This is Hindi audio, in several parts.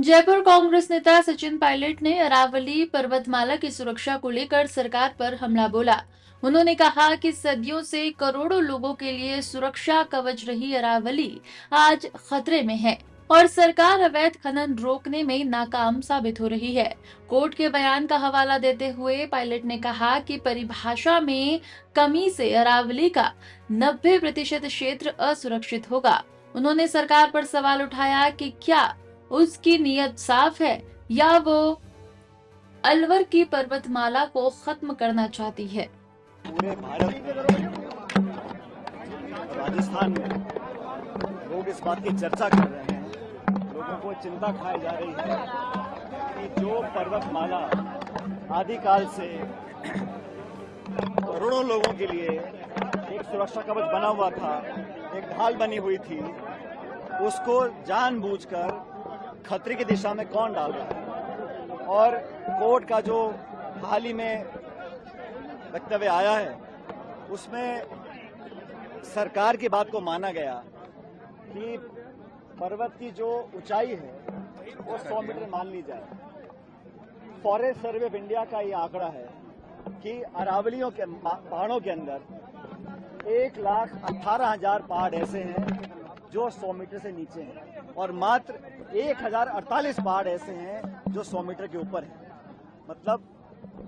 जयपुर कांग्रेस नेता सचिन पायलट ने अरावली पर्वतमाला की सुरक्षा को लेकर सरकार पर हमला बोला। उन्होंने कहा कि सदियों से करोड़ों लोगों के लिए सुरक्षा कवच रही अरावली आज खतरे में है और सरकार अवैध खनन रोकने में नाकाम साबित हो रही है। कोर्ट के बयान का हवाला देते हुए पायलट ने कहा कि परिभाषा में कमी से अरावली का 90% क्षेत्र असुरक्षित होगा। उन्होंने सरकार पर सवाल उठाया कि क्या उसकी नीयत साफ है या वो अलवर की पर्वतमाला को खत्म करना चाहती है। पूरे भारत राजस्थान में लोग इस बात की चर्चा कर रहे हैं, लोगों को चिंता खाई जा रही है कि जो पर्वतमाला आदिकाल से करोड़ों लोगों के लिए एक सुरक्षा कवच बना हुआ था, एक ढाल बनी हुई थी, उसको जानबूझकर खतरे की दिशा में कौन डाल रहा है। और कोर्ट का जो हाल ही में वक्तव्य आया है उसमें सरकार की बात को माना गया कि पर्वत की जो ऊंचाई है वो 100 मीटर मान ली जाए। फॉरेस्ट सर्वे ऑफ इंडिया का ये आंकड़ा है कि अरावलियों के पहाड़ों के अंदर 1,18,000 पहाड़ ऐसे हैं जो 100 मीटर से नीचे हैं और मात्र 1,048 पहाड़ ऐसे हैं जो 100 मीटर के ऊपर हैं। मतलब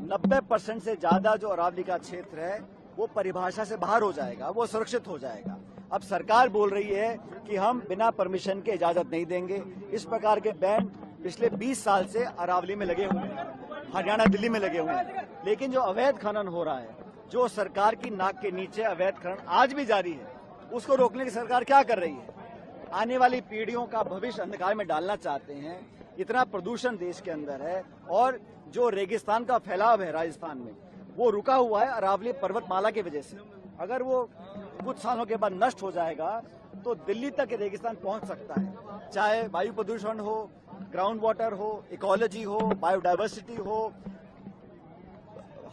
90% से ज्यादा जो अरावली का क्षेत्र है वो परिभाषा से बाहर हो जाएगा, वो सुरक्षित हो जाएगा। अब सरकार बोल रही है कि हम बिना परमिशन के इजाजत नहीं देंगे। इस प्रकार के बैंड पिछले 20 साल से अरावली में लगे हुए हैं, हरियाणा दिल्ली में लगे हुए हैं, लेकिन जो अवैध खनन हो रहा है, जो सरकार की नाक के नीचे अवैध खनन आज भी जारी है, उसको रोकने की सरकार क्या कर रही है? आने वाली पीढ़ियों का भविष्य अंधकार में डालना चाहते हैं। इतना प्रदूषण देश के अंदर है और जो रेगिस्तान का फैलाव है राजस्थान में वो रुका हुआ है अरावली पर्वतमाला की वजह से। अगर वो कुछ सालों के बाद नष्ट हो जाएगा तो दिल्ली तक रेगिस्तान पहुंच सकता है। चाहे वायु प्रदूषण हो, ग्राउंड वाटर हो, इकोलॉजी हो, बायोडायवर्सिटी हो,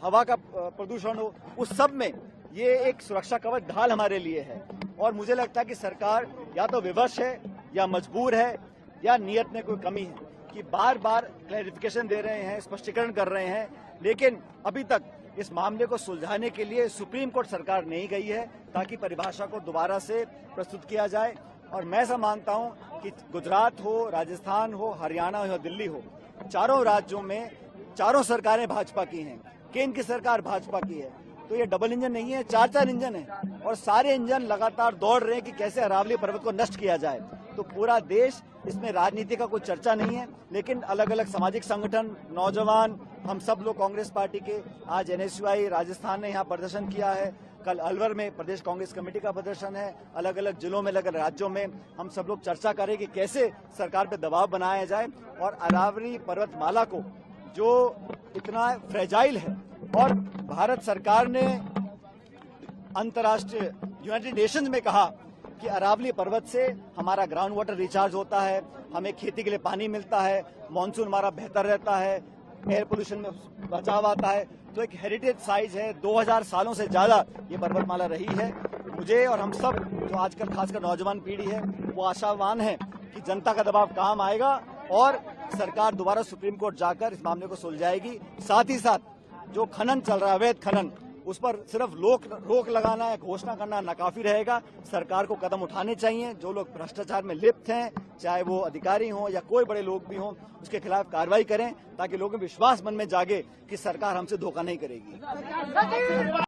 हवा का प्रदूषण हो, उस सब में ये एक सुरक्षा कवच ढाल हमारे लिए है। और मुझे लगता है कि सरकार या तो विवश है या मजबूर है या नियत में कोई कमी है कि बार बार क्लैरिफिकेशन दे रहे हैं, स्पष्टीकरण कर रहे हैं, लेकिन अभी तक इस मामले को सुलझाने के लिए सुप्रीम कोर्ट सरकार नहीं गई है ताकि परिभाषा को दोबारा से प्रस्तुत किया जाए। और मैं ऐसा मानता हूं कि गुजरात हो, राजस्थान हो, हरियाणा हो, दिल्ली हो, चारों राज्यों में चारों सरकारें भाजपा की हैं, केंद्र की सरकार भाजपा की है, तो ये डबल इंजन नहीं है, 4 इंजन है और सारे इंजन लगातार दौड़ रहे हैं कि कैसे अरावली पर्वत को नष्ट किया जाए। तो पूरा देश, इसमें राजनीति का कोई चर्चा नहीं है, लेकिन अलग अलग सामाजिक संगठन, नौजवान, हम सब लोग कांग्रेस पार्टी के, आज एनएसयूआई राजस्थान ने यहाँ प्रदर्शन किया है, कल अलवर में प्रदेश कांग्रेस कमेटी का प्रदर्शन है, अलग अलग जिलों में, अलग अलग राज्यों में हम सब लोग चर्चा करें कि कैसे सरकार पर दबाव बनाया जाए और अरावली पर्वतमाला को, जो इतना फ्रेजाइल है, और भारत सरकार ने अंतर्राष्ट्रीय यूनाइटेड नेशंस में कहा कि अरावली पर्वत से हमारा ग्राउंड वाटर रिचार्ज होता है, हमें खेती के लिए पानी मिलता है, मानसून हमारा बेहतर रहता है, एयर पोल्यूशन में बचाव आता है। तो एक हेरिटेज साइज है, 2000 सालों से ज्यादा ये पर्वतमाला रही है। मुझे और हम सब जो आजकल खासकर नौजवान पीढ़ी है वो आशावान है कि जनता का दबाव काम आएगा और सरकार दोबारा सुप्रीम कोर्ट जाकर इस मामले को सुलझाएगी। साथ ही साथ जो खनन चल रहा है, अवैध खनन, उस पर सिर्फ रोक लगाना है, घोषणा करना नाकाफी रहेगा। सरकार को कदम उठाने चाहिए। जो लोग भ्रष्टाचार में लिप्त हैं, चाहे वो अधिकारी हों या कोई बड़े लोग भी हों, उसके खिलाफ कार्रवाई करें ताकि लोगों में विश्वास मन में जागे कि सरकार हमसे धोखा नहीं करेगी।